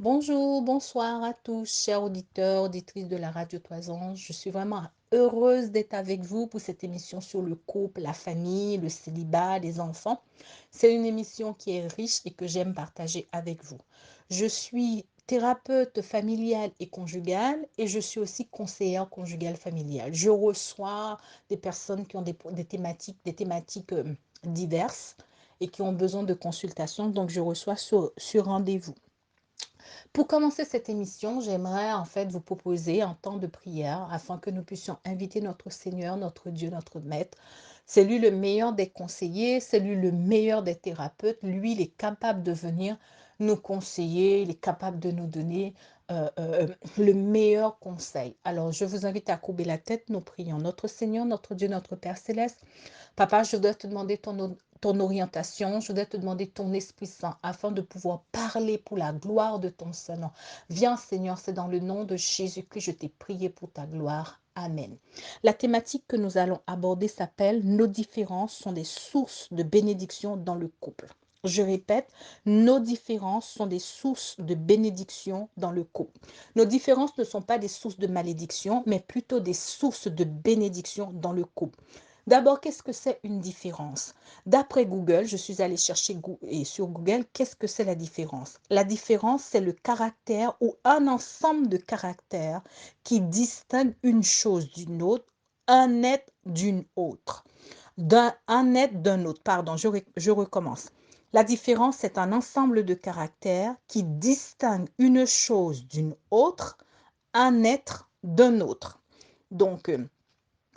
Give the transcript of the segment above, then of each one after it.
Bonjour, bonsoir à tous, chers auditeurs, auditrices de la radio Toison. Je suis vraiment heureuse d'être avec vous pour cette émission sur le couple, la famille, le célibat, les enfants. C'est une émission qui est riche et que j'aime partager avec vous. Je suis thérapeute familiale et conjugale et je suis aussi conseillère conjugale familiale. Je reçois des personnes qui ont des thématiques diverses et qui ont besoin de consultation, donc je reçois sur rendez-vous. Pour commencer cette émission, j'aimerais en fait vous proposer un temps de prière afin que nous puissions inviter notre Seigneur, notre Dieu, notre Maître. C'est lui le meilleur des conseillers, c'est lui le meilleur des thérapeutes. Lui, il est capable de venir nous conseiller, il est capable de nous donner le meilleur conseil. Alors, je vous invite à courber la tête, nous prions. Notre Seigneur, notre Dieu, notre Père céleste. Papa, je voudrais te demander ton orientation, je voudrais te demander ton Esprit Saint afin de pouvoir parler pour la gloire de ton Saint-Nom. Viens Seigneur, c'est dans le nom de Jésus-Christ, je t'ai prié pour ta gloire. Amen. La thématique que nous allons aborder s'appelle « Nos différences sont des sources de bénédiction dans le couple ». Je répète, nos différences sont des sources de bénédiction dans le couple. Nos différences ne sont pas des sources de malédiction, mais plutôt des sources de bénédiction dans le couple. D'abord, qu'est-ce que c'est une différence? D'après Google, je suis allée chercher sur Google, qu'est-ce que c'est la différence? La différence, c'est le caractère ou un ensemble de caractères qui distingue une chose d'une autre, un être d'une autre, un être d'un autre. Pardon, je recommence. La différence, c'est un ensemble de caractères qui distingue une chose d'une autre, un être d'un autre. Donc,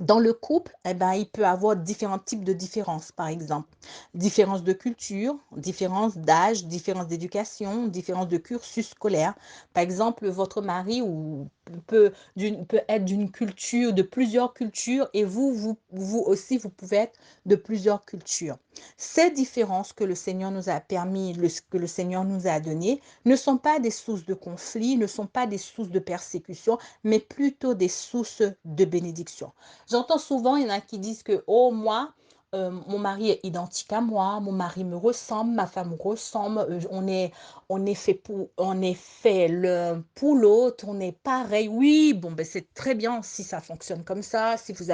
dans le couple, eh ben, il peut avoir différents types de différences, par exemple. Différence de culture, différence d'âge, différence d'éducation, différence de cursus scolaire. Par exemple, votre mari peut être d'une culture, de plusieurs cultures, et vous aussi, vous pouvez être de plusieurs cultures. Ces différences que le Seigneur nous a permis, que le Seigneur nous a données, ne sont pas des sources de conflit, ne sont pas des sources de persécution, mais plutôt des sources de bénédiction. J'entends souvent, il y en a qui disent que, oh, moi, mon mari est identique à moi, mon mari me ressemble, ma femme me ressemble, on est fait l'un pour l'autre, on est pareil. Oui, bon, ben, c'est très bien si ça fonctionne comme ça, si vous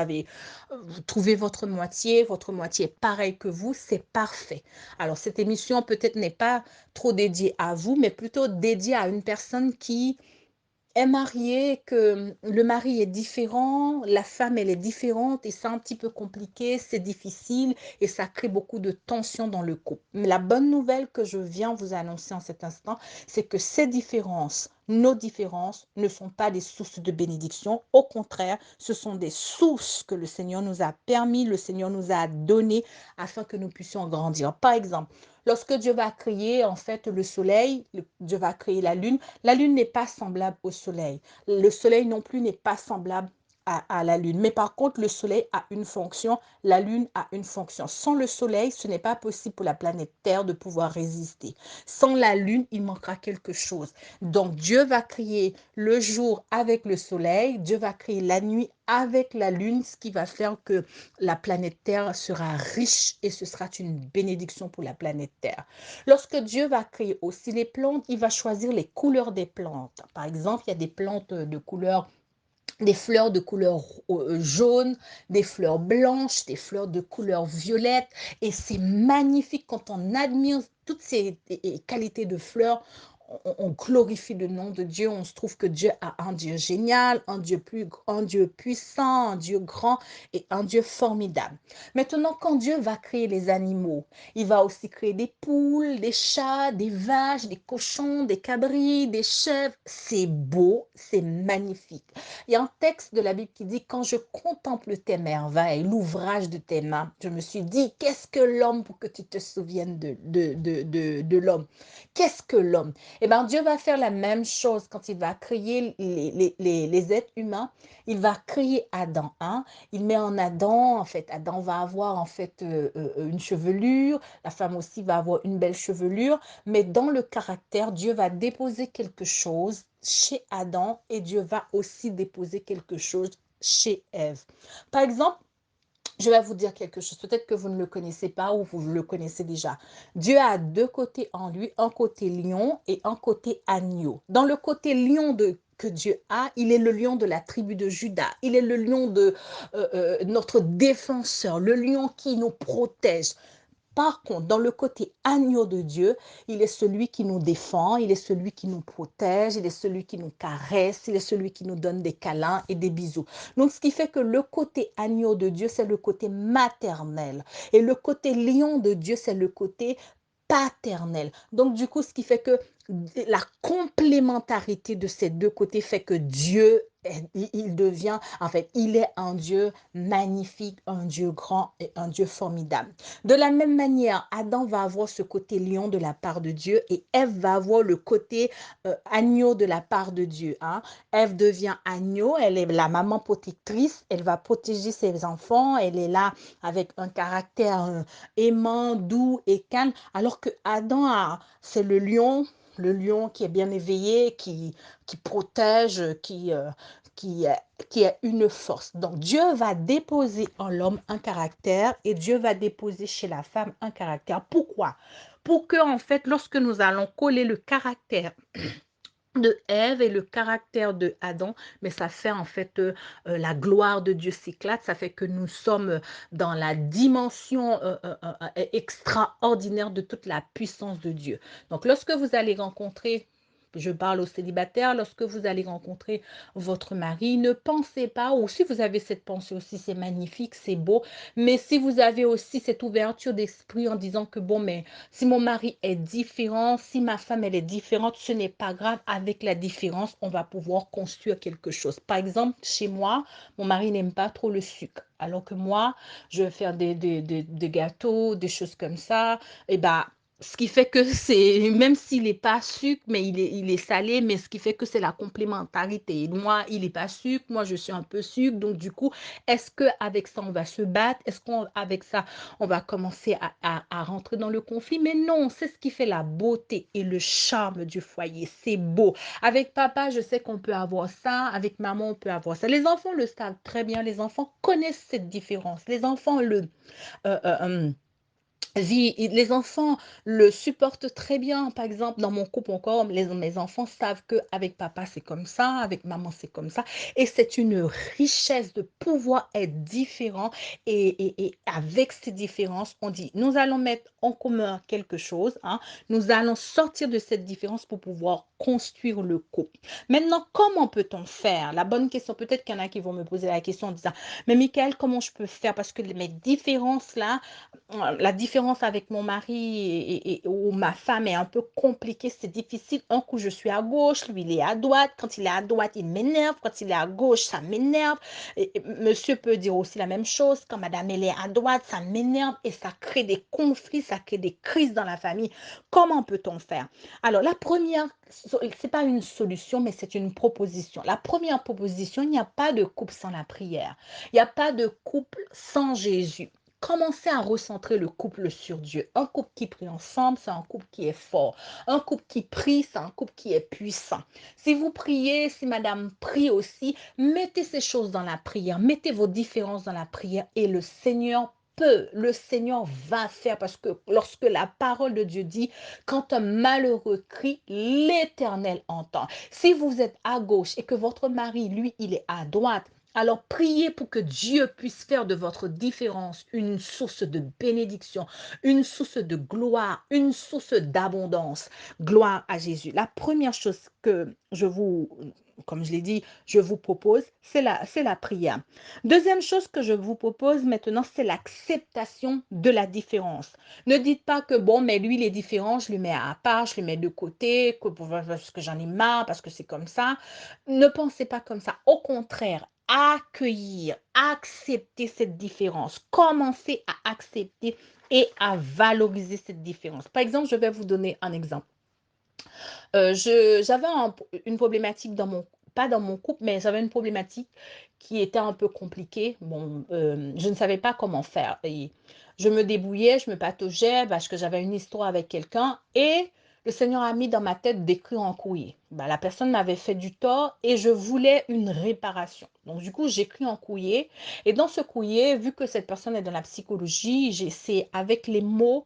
trouvez votre moitié est pareille que vous, c'est parfait. Alors, cette émission peut-être n'est pas trop dédiée à vous, mais plutôt dédiée à une personne qui est marié, que le mari est différent, la femme, elle est différente et c'est un petit peu compliqué, c'est difficile et ça crée beaucoup de tensions dans le couple. Mais la bonne nouvelle que je viens vous annoncer en cet instant, c'est que ces différences, nos différences, ne sont pas des sources de bénédiction. Au contraire, ce sont des sources que le Seigneur nous a permis, le Seigneur nous a données afin que nous puissions grandir. Par exemple, lorsque Dieu va créer en fait le soleil, Dieu va créer la lune n'est pas semblable au soleil. Le soleil non plus n'est pas semblable à la lune. Mais par contre, le soleil a une fonction, la lune a une fonction. Sans le soleil, ce n'est pas possible pour la planète Terre de pouvoir résister. Sans la lune, il manquera quelque chose. Donc, Dieu va créer le jour avec le soleil, Dieu va créer la nuit avec la lune, ce qui va faire que la planète Terre sera riche et ce sera une bénédiction pour la planète Terre. Lorsque Dieu va créer aussi les plantes, il va choisir les couleurs des plantes. Par exemple, il y a des plantes de couleur, des fleurs de couleur jaune, des fleurs blanches, des fleurs de couleur violette. Et c'est magnifique quand on admire toutes ces qualités de fleurs. On glorifie le nom de Dieu, on se trouve que Dieu a un Dieu génial, un Dieu puissant, un Dieu grand et un Dieu formidable. Maintenant, quand Dieu va créer les animaux, il va aussi créer des poules, des chats, des vaches, des cochons, des cabris, des chèvres. C'est beau, c'est magnifique. Il y a un texte de la Bible qui dit, quand je contemple tes merveilles, l'ouvrage de tes mains, je me suis dit, qu'est-ce que l'homme pour que tu te souviennes de l'homme? Qu'est-ce que l'homme? Eh bien, Dieu va faire la même chose quand il va créer les êtres humains. Il va créer Adam, hein. Il met en Adam, en fait, Adam va avoir en fait une chevelure, la femme aussi va avoir une belle chevelure, mais dans le caractère, Dieu va déposer quelque chose chez Adam et Dieu va aussi déposer quelque chose chez Ève. Par exemple, Je vais vous dire quelque chose, peut-être que vous ne le connaissez pas ou vous le connaissez déjà. Dieu a 2 côtés en lui, un côté lion et un côté agneau. Dans le côté lion que Dieu a, il est le lion de la tribu de Juda. Il est le lion de notre défenseur, le lion qui nous protège. Par contre, dans le côté agneau de Dieu, il est celui qui nous défend, il est celui qui nous protège, il est celui qui nous caresse, il est celui qui nous donne des câlins et des bisous. Donc, ce qui fait que le côté agneau de Dieu, c'est le côté maternel. Et le côté lion de Dieu, c'est le côté paternel. Donc, du coup, ce qui fait que la complémentarité de ces deux côtés fait que Dieu, il devient, en fait, il est un Dieu magnifique, un Dieu grand et un Dieu formidable. De la même manière, Adam va avoir ce côté lion de la part de Dieu et Ève va avoir le côté agneau de la part de Dieu. Hein. Ève devient agneau, elle est la maman protectrice, elle va protéger ses enfants, elle est là avec un caractère aimant, doux et calme, alors que Adam, c'est le lion qui est bien éveillé, qui protège, qui, euh, qui est une force. Donc Dieu va déposer en l'homme un caractère et Dieu va déposer chez la femme un caractère. Pourquoi? Pour que, en fait, lorsque nous allons coller le caractère de Ève et le caractère de Adam, mais ça fait en fait la gloire de Dieu s'éclate, ça fait que nous sommes dans la dimension extraordinaire de toute la puissance de Dieu. Donc lorsque vous allez rencontrer, je parle aux célibataires, lorsque vous allez rencontrer votre mari, ne pensez pas, ou si vous avez cette pensée aussi, c'est magnifique, c'est beau, mais si vous avez aussi cette ouverture d'esprit en disant que bon, mais si mon mari est différent, si ma femme elle est différente, ce n'est pas grave. Avec la différence, on va pouvoir construire quelque chose. Par exemple, chez moi, mon mari n'aime pas trop le sucre. Alors que moi, je vais faire des gâteaux, des choses comme ça. Et bah, ce qui fait que c'est, même s'il n'est pas sucre, mais il est salé, mais ce qui fait que c'est la complémentarité. Moi, il n'est pas sucre, moi, je suis un peu sucre. Donc, du coup, est-ce qu'avec ça, on va se battre? Est-ce qu'avec ça, on va commencer à rentrer dans le conflit? Mais non, c'est ce qui fait la beauté et le charme du foyer. C'est beau. Avec papa, je sais qu'on peut avoir ça. Avec maman, on peut avoir ça. Les enfants le savent très bien. Les enfants connaissent cette différence. Les enfants euh, euh, euh, les enfants le supportent très bien. Par exemple, dans mon couple encore, mes enfants savent que avec papa, c'est comme ça, avec maman, c'est comme ça. Et c'est une richesse de pouvoir être différent. Et avec ces différences, on dit, nous allons mettre en commun quelque chose. Hein, nous allons sortir de cette différence pour pouvoir construire le couple. Maintenant, comment peut-on faire? La bonne question, peut-être qu'il y en a qui vont me poser la question en disant, mais Michael, comment je peux faire? Parce que mes différences là, la différence avec mon mari ou ma femme est un peu compliquée, c'est difficile. Un coup, je suis à gauche, lui, il est à droite. Quand il est à droite, il m'énerve. Quand il est à gauche, ça m'énerve. Et monsieur peut dire aussi la même chose. Quand madame, elle est à droite, ça m'énerve et ça crée des conflits, ça crée des crises dans la famille. Comment peut-on faire? Alors, la première, c'est pas une solution, mais c'est une proposition. La première proposition, il n'y a pas de couple sans la prière. Il n'y a pas de couple sans Jésus. Commencez à recentrer le couple sur Dieu. Un couple qui prie ensemble, c'est un couple qui est fort. Un couple qui prie, c'est un couple qui est puissant. Si vous priez, si madame prie aussi, mettez ces choses dans la prière. Mettez vos différences dans la prière et le Seigneur va faire parce que lorsque la parole de Dieu dit, quand un malheureux crie, l'Éternel entend. Si vous êtes à gauche et que votre mari, lui, il est à droite, alors priez pour que Dieu puisse faire de votre différence une source de bénédiction, une source de gloire, une source d'abondance. Gloire à Jésus. La première chose que comme je l'ai dit, je vous propose, c'est la prière. Deuxième chose que je vous propose maintenant, c'est l'acceptation de la différence. Ne dites pas que bon, mais lui, il est différent, je lui mets à part, je lui mets de côté, parce que j'en ai marre, parce que c'est comme ça. Ne pensez pas comme ça. Au contraire, accueillir, accepter cette différence, commencer à accepter et à valoriser cette différence. Par exemple, je vais vous donner un exemple. J'avais une problématique pas dans mon couple, mais j'avais une problématique qui était un peu compliquée. Bon, je ne savais pas comment faire. Et je me débrouillais, je me pataugeais parce que j'avais une histoire avec quelqu'un et le Seigneur a mis dans ma tête d'écrire un courrier. Bah, la personne m'avait fait du tort et je voulais une réparation. Donc, du coup, j'écris un courrier. Et dans ce courrier, vu que cette personne est dans la psychologie, j'essaie avec les mots,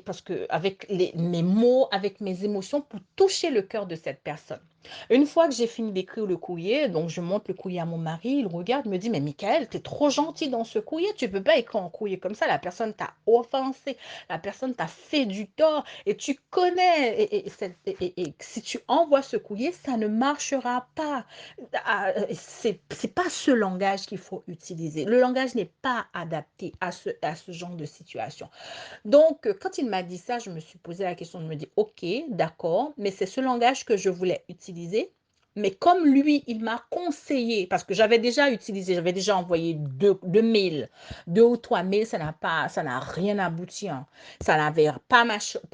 parce que, avec mes mots, avec mes émotions, pour toucher le cœur de cette personne. Une fois que j'ai fini d'écrire le courrier, donc je montre le courrier à mon mari, il regarde, me dit, mais Michael, tu es trop gentil dans ce courrier, tu ne peux pas écrire un courrier comme ça, la personne t'a offensé, la personne t'a fait du tort, et tu connais, et si tu envoies ce courrier, ça ne marchera pas. C'est pas ce langage qu'il faut utiliser. Le langage n'est pas adapté à ce genre de situation. Donc, quand il m'a dit ça, je me suis posé la question, je me dis: «OK, d'accord, mais c'est ce langage que je voulais utiliser». Mais comme lui, il m'a conseillé, parce que j'avais déjà envoyé 2 mails, 2 ou 3 mails, ça n'a rien abouti, hein. Ça n'avait pas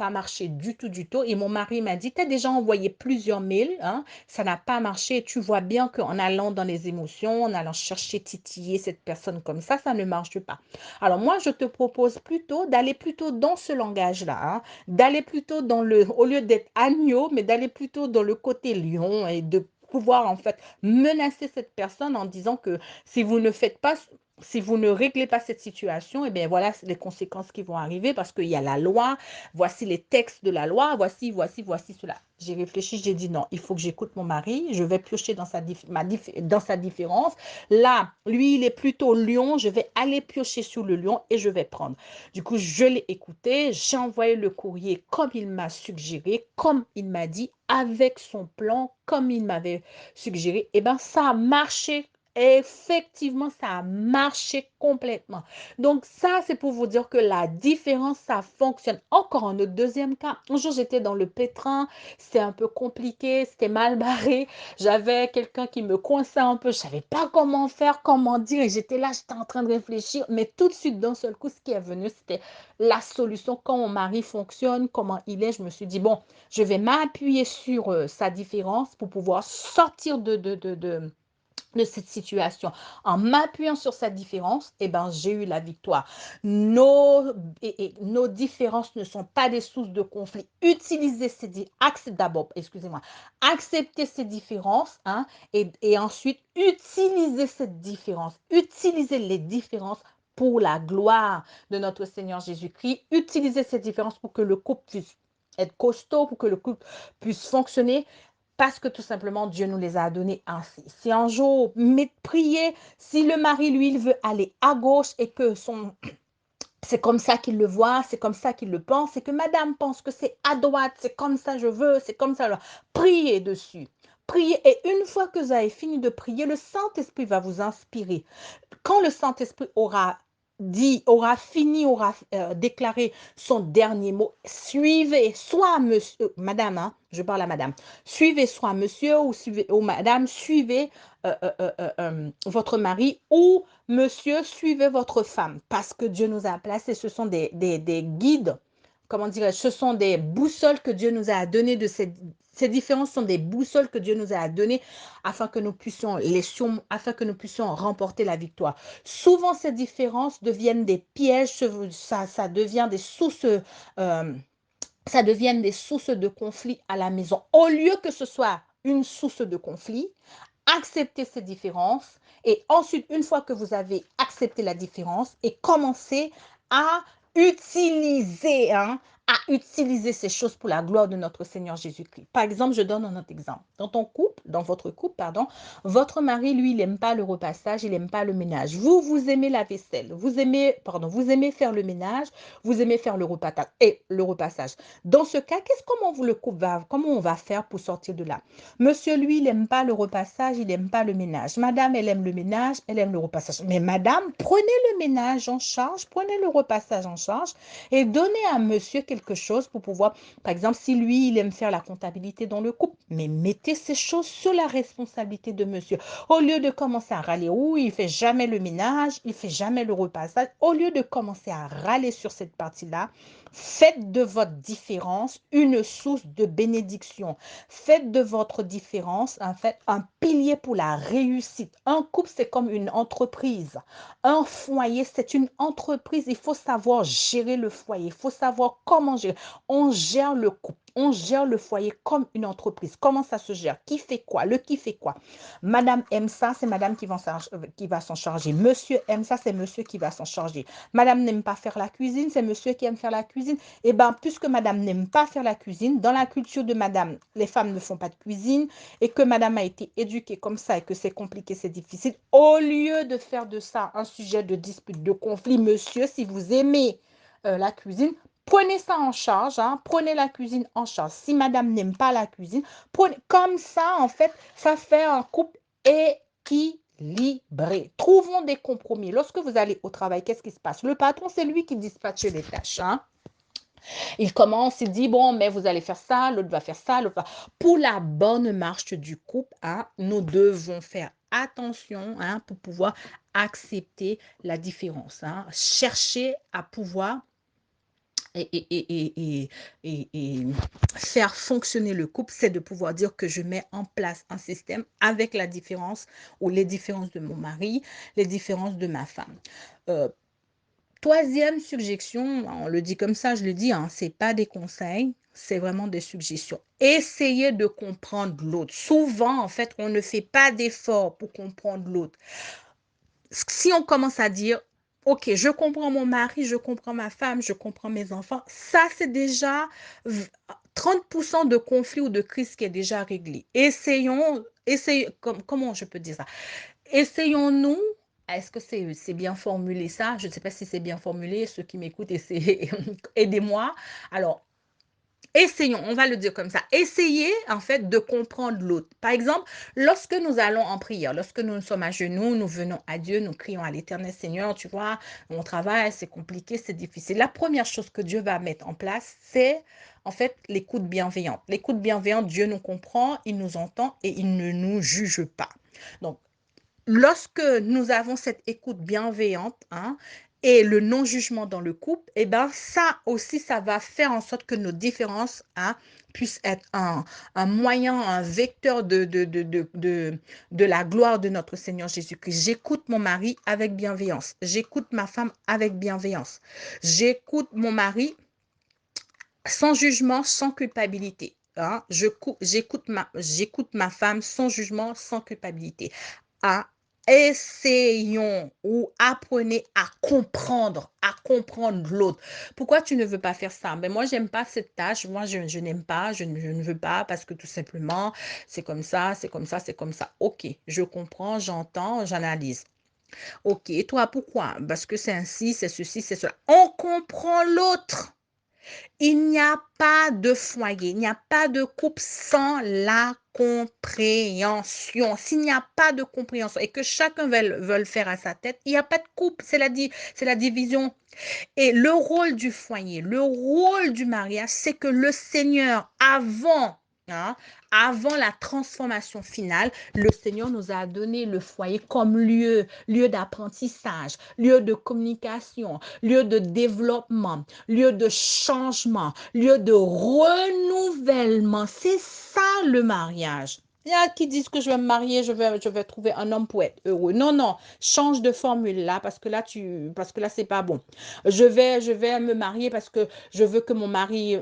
marché du tout et mon mari m'a dit: «Tu as déjà envoyé plusieurs mails, hein, ça n'a pas marché et tu vois bien qu'en allant dans les émotions, en allant chercher, titiller cette personne comme ça ne marche pas». Alors moi, je te propose plutôt d'aller plutôt dans ce langage-là, hein, d'aller plutôt au lieu d'être agneau, mais d'aller plutôt dans le côté lion et de pouvoir en fait menacer cette personne en disant que si vous ne faites pas, si vous ne réglez pas cette situation, eh bien voilà les conséquences qui vont arriver parce qu'il y a la loi, voici les textes de la loi, voici cela. J'ai réfléchi, j'ai dit non, il faut que j'écoute mon mari, je vais piocher dans dans sa différence. Là, lui, il est plutôt lion. Je vais aller piocher sur le lion et je vais prendre. Du coup, je l'ai écouté. J'ai envoyé le courrier comme il m'a suggéré, comme il m'a dit, avec son plan, comme il m'avait suggéré. Eh bien, ça a marché. Effectivement, ça a marché complètement. Donc, ça, c'est pour vous dire que la différence, ça fonctionne. Encore un autre deuxième cas. Un jour, j'étais dans le pétrin. C'était un peu compliqué. C'était mal barré. J'avais quelqu'un qui me coinçait un peu, je savais pas comment faire, comment dire et j'étais là, j'étais en train de réfléchir, mais tout de suite, d'un seul coup, ce qui est venu, c'était la solution. Quand mon mari fonctionne, comment il est, je me suis dit: «Bon, je vais m'appuyer sur, sa différence pour pouvoir sortir de cette situation. En m'appuyant sur sa différence, eh ben, j'ai eu la victoire. Nos différences ne sont pas des sources de conflit. Utilisez d'abord, excusez-moi, accepter ces différences, hein, et ensuite utiliser cette différence. Utiliser les différences pour la gloire de notre Seigneur Jésus-Christ. Utilisez ces différences pour que le couple puisse être costaud, pour que le couple puisse fonctionner parce que tout simplement, Dieu nous les a donnés ainsi. Si un jour, mais priez, si le mari, lui, il veut aller à gauche et que c'est comme ça qu'il le voit, c'est comme ça qu'il le pense, et que madame pense que c'est à droite, c'est comme ça je veux, c'est comme ça. Priez dessus. Priez. Et une fois que vous avez fini de prier, le Saint-Esprit va vous inspirer. Quand le Saint-Esprit aura fini, aura déclaré son dernier mot, suivez soit monsieur, madame, hein, je parle à madame, suivez soit monsieur ou madame, suivez votre mari ou monsieur, suivez votre femme parce que Dieu nous a placés, ce sont des guides, comment dirais-je, ce sont des boussoles que Dieu nous a données ces différences sont des boussoles que Dieu nous a données afin que nous puissions afin que nous puissions remporter la victoire. Souvent, ces différences deviennent des pièges, ça devient des sources, ça deviennent des sources de conflit à la maison. Au lieu que ce soit une source de conflit, acceptez ces différences et ensuite, une fois que vous avez accepté la différence et commencez à utiliser, hein, à utiliser ces choses pour la gloire de notre Seigneur Jésus-Christ. Par exemple, je donne un autre exemple. Dans votre couple, pardon, votre mari, lui, il n'aime pas le repassage, il n'aime pas le ménage. Vous, vous aimez la vaisselle, vous aimez faire le ménage, vous aimez faire le repassage. Dans ce cas, comment on va faire pour sortir de là? Monsieur, lui, il n'aime pas le repassage, il n'aime pas le ménage. Madame, elle aime le ménage, elle aime le repassage. Mais madame, prenez le ménage en charge, prenez le repassage en charge et donnez à monsieur quelque chose pour pouvoir, par exemple, si lui, il aime faire la comptabilité dans le couple, mais mettez ces choses sur la responsabilité de monsieur. Au lieu de commencer à râler, oui, il fait jamais le ménage, il fait jamais le repassage, au lieu de commencer à râler sur cette partie-là, faites de votre différence une source de bénédiction. Faites de votre différence, en fait, un pilier pour la réussite. Un couple, c'est comme une entreprise. Un foyer, c'est une entreprise. Il faut savoir gérer le foyer. Il faut savoir comment gérer. On gère le couple. On gère le foyer comme une entreprise. Comment ça se gère? Qui fait quoi? Le qui fait quoi? Madame aime ça, c'est madame qui va s'en charger. Monsieur aime ça, c'est monsieur qui va s'en charger. Madame n'aime pas faire la cuisine, c'est monsieur qui aime faire la cuisine. Eh bien, puisque madame n'aime pas faire la cuisine, dans la culture de madame, les femmes ne font pas de cuisine et que madame a été éduquée comme ça et que c'est compliqué, c'est difficile, au lieu de faire de ça un sujet de dispute, de conflit, monsieur, si vous aimez la cuisine, prenez ça en charge, hein, prenez la cuisine en charge. Si madame n'aime pas la cuisine, prenez comme ça, en fait, ça fait un couple équilibré. Trouvons des compromis. Lorsque vous allez au travail, qu'est-ce qui se passe? Le patron, c'est lui qui dispatche les tâches, hein. Il commence, il dit, bon, mais vous allez faire ça, l'autre va faire ça, l'autre va... Pour la bonne marche du couple, hein, nous devons faire attention, hein, pour pouvoir accepter la différence, hein. Chercher à pouvoir et, et, et, et faire fonctionner le couple, c'est de pouvoir dire que je mets en place un système avec la différence ou les différences de mon mari, les différences de ma femme. Troisième suggestion, on le dit comme ça, je le dis, hein, ce n'est pas des conseils, c'est vraiment des suggestions. Essayez de comprendre l'autre. Souvent, en fait, on ne fait pas d'effort pour comprendre l'autre. Si on commence à dire, ok, je comprends mon mari, je comprends ma femme, je comprends mes enfants, ça c'est déjà 30% de conflit ou de crise qui est déjà réglé. Essayons, comment je peux dire ça? Essayons-nous, est-ce que c'est bien formulé ça? Je ne sais pas si c'est bien formulé, ceux qui m'écoutent, aidez-moi. Alors, essayons, on va le dire comme ça, essayez en fait de comprendre l'autre. Par exemple, lorsque nous allons en prière, lorsque nous sommes à genoux, nous venons à Dieu, nous crions à l'Éternel, Seigneur, tu vois, mon travail, c'est compliqué, c'est difficile. La première chose que Dieu va mettre en place, c'est en fait l'écoute bienveillante. L'écoute bienveillante, Dieu nous comprend, il nous entend et il ne nous juge pas. Donc, lorsque nous avons cette écoute bienveillante, hein, et le non-jugement dans le couple, eh ben ça aussi, ça va faire en sorte que nos différences, hein, puissent être un moyen, un vecteur de la gloire de notre Seigneur Jésus-Christ. J'écoute mon mari avec bienveillance. J'écoute ma femme avec bienveillance. J'écoute mon mari sans jugement, sans culpabilité. Hein. J'écoute ma femme sans jugement, sans culpabilité. Ah, essayons ou apprenez à comprendre l'autre. Pourquoi tu ne veux pas faire ça? Ben moi, j'aime pas cette tâche. Moi, je n'aime pas, je ne veux pas parce que tout simplement, c'est comme ça, c'est comme ça, c'est comme ça. Ok, je comprends, j'entends, j'analyse. Ok, et toi, pourquoi? Parce que c'est ainsi, c'est ceci, c'est cela. On comprend l'autre. Il n'y a pas de foyer, il n'y a pas de couple sans la compréhension. S'il n'y a pas de compréhension et que chacun veut faire à sa tête, il n'y a pas de couple, c'est la division. Et le rôle du foyer, le rôle du mariage, c'est que le Seigneur, hein, avant la transformation finale, le Seigneur nous a donné le foyer comme lieu d'apprentissage, lieu de communication, lieu de développement, lieu de changement, lieu de renouvellement. C'est ça le mariage. Il y a qui disent que je vais me marier, je vais trouver un homme pour être heureux. Non, non, change de formule là, parce que là, c'est pas bon. Je vais me marier parce que je veux que mon mari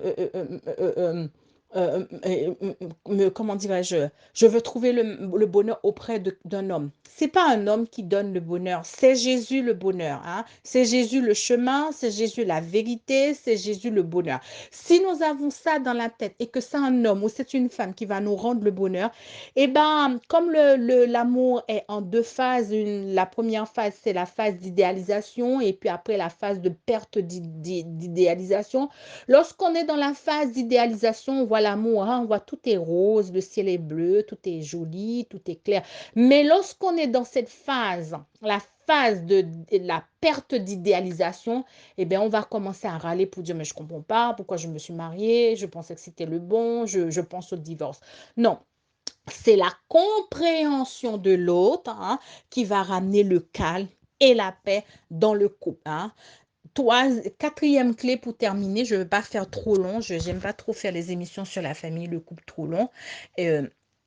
comment dirais-je, je veux trouver le bonheur auprès d'un homme. C'est pas un homme qui donne le bonheur, c'est Jésus le bonheur. Hein? C'est Jésus le chemin, c'est Jésus la vérité, c'est Jésus le bonheur. Si nous avons ça dans la tête et que c'est un homme ou c'est une femme qui va nous rendre le bonheur, eh ben, comme l'amour est en deux phases, la première phase, c'est la phase d'idéalisation et puis après la phase de perte d'idéalisation. Lorsqu'on est dans la phase d'idéalisation, on voit l'amour, hein, on voit tout est rose, le ciel est bleu, tout est joli, tout est clair. Mais lorsqu'on est dans cette phase, la phase de la perte d'idéalisation, eh bien, on va commencer à râler pour dire, mais je ne comprends pas, pourquoi je me suis mariée, je pensais que c'était le bon, je pense au divorce. Non, c'est la compréhension de l'autre, hein, qui va ramener le calme et la paix dans le couple. Hein. Quatrième clé pour terminer, je ne veux pas faire trop long, je n'aime pas trop faire les émissions sur la famille, le couple trop long.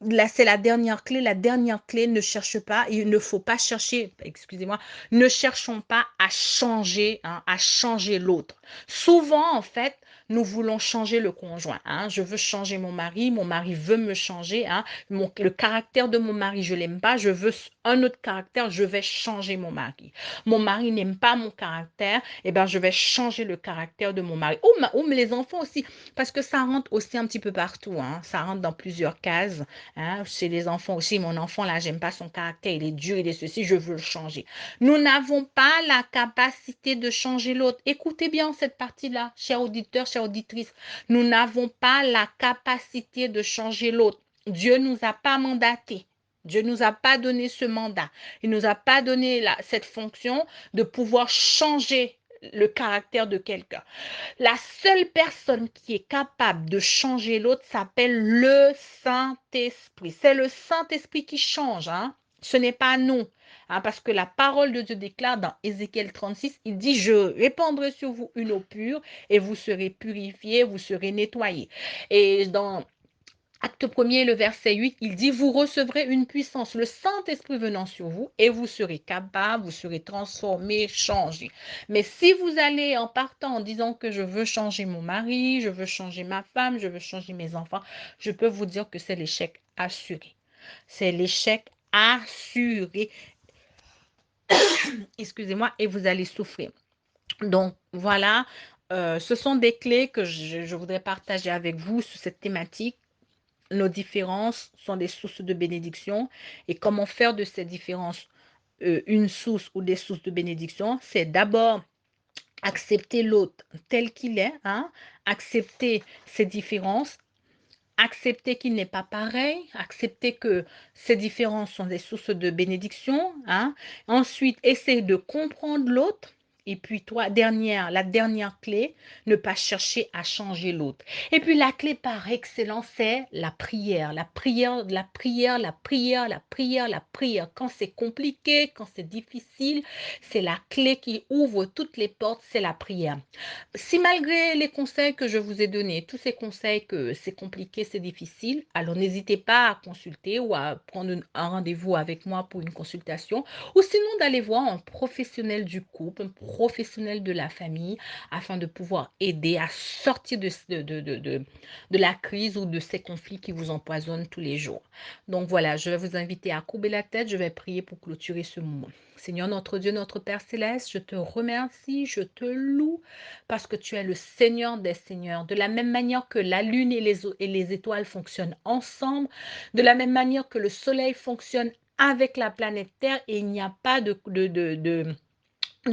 Là, c'est la dernière clé. La dernière clé, ne cherche pas, il ne faut pas chercher, excusez-moi, ne cherchons pas à changer, hein, à changer l'autre. Souvent, en fait, nous voulons changer le conjoint. Hein. Je veux changer mon mari veut me changer. Hein. Le caractère de mon mari, je l'aime pas, je veux un autre caractère, je vais changer mon mari. Mon mari n'aime pas mon caractère, eh ben, je vais changer le caractère de mon mari. Ou les enfants aussi, parce que ça rentre aussi un petit peu partout. Hein. Ça rentre dans plusieurs cases. Hein. Chez les enfants aussi, mon enfant, là, j'aime pas son caractère, il est dur, il est ceci, je veux le changer. Nous n'avons pas la capacité de changer l'autre. Écoutez bien cette partie-là, chers auditeurs, chères auditrices. Nous n'avons pas la capacité de changer l'autre. Dieu ne nous a pas mandatés. Dieu ne nous a pas donné ce mandat. Il ne nous a pas donné cette fonction de pouvoir changer le caractère de quelqu'un. La seule personne qui est capable de changer l'autre s'appelle le Saint-Esprit. C'est le Saint-Esprit qui change. Hein? Ce n'est pas nous. Hein, parce que la parole de Dieu déclare dans Ézéchiel 36, il dit, je répandrai sur vous une eau pure et vous serez purifiés, vous serez nettoyés. Et dans Acte 1er, le verset 8, il dit, vous recevrez une puissance, le Saint-Esprit venant sur vous, et vous serez capable, vous serez transformés, changés. Mais si vous allez en partant en disant que je veux changer mon mari, je veux changer ma femme, je veux changer mes enfants, je peux vous dire que c'est l'échec assuré. C'est l'échec assuré. Excusez-moi, et vous allez souffrir. Donc, voilà, ce sont des clés que je voudrais partager avec vous sur cette thématique. Nos différences sont des sources de bénédiction. Et comment faire de ces différences une source ou des sources de bénédiction? C'est d'abord accepter l'autre tel qu'il est, hein? Accepter ses différences, accepter qu'il n'est pas pareil, accepter que ces différences sont des sources de bénédiction. Hein? Ensuite, essayer de comprendre l'autre. Et puis, la dernière clé, ne pas chercher à changer l'autre. Et puis, la clé par excellence, c'est la prière. La prière, la prière, la prière, la prière, la prière. Quand c'est compliqué, quand c'est difficile, c'est la clé qui ouvre toutes les portes, c'est la prière. Si malgré les conseils que je vous ai donnés, tous ces conseils que c'est compliqué, c'est difficile, alors n'hésitez pas à consulter ou à prendre un rendez-vous avec moi pour une consultation ou sinon d'aller voir un professionnel du couple, un professionnel de la famille afin de pouvoir aider à sortir de la crise ou de ces conflits qui vous empoisonnent tous les jours. Donc voilà, je vais vous inviter à courber la tête, je vais prier pour clôturer ce moment. Seigneur notre Dieu, notre Père Céleste, je te remercie, je te loue parce que tu es le Seigneur des Seigneurs. De la même manière que la lune et les étoiles fonctionnent ensemble, de la même manière que le soleil fonctionne avec la planète Terre et il n'y a pas de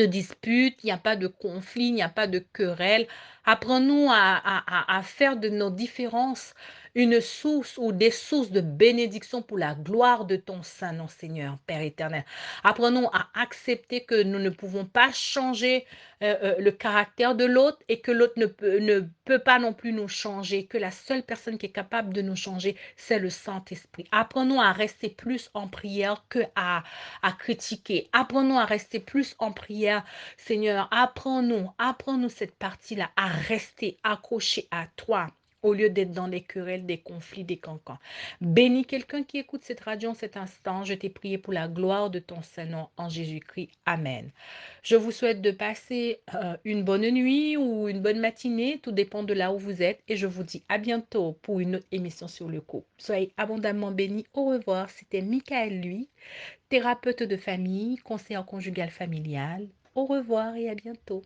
dispute, il n'y a pas de conflit, il n'y a pas de querelle. Apprends-nous à faire de nos différences une source ou des sources de bénédiction pour la gloire de ton Saint-Nom, Seigneur, Père éternel. Apprends-nous à accepter que nous ne pouvons pas changer le caractère de l'autre et que l'autre ne peut pas non plus nous changer, que la seule personne qui est capable de nous changer, c'est le Saint-Esprit. Apprends-nous à rester plus en prière que à critiquer. Apprends-nous à rester plus en prière, Seigneur. Apprends-nous cette partie-là, à rester accroché à toi au lieu d'être dans les querelles, des conflits, des cancans. Bénis quelqu'un qui écoute cette radio en cet instant. Je t'ai prié pour la gloire de ton Saint-Nom en Jésus-Christ. Amen. Je vous souhaite de passer une bonne nuit ou une bonne matinée. Tout dépend de là où vous êtes. Et je vous dis à bientôt pour une autre émission sur le couple. Soyez abondamment bénis. Au revoir. C'était Michael, lui, thérapeute de famille, conseillère conjugale familiale. Au revoir et à bientôt.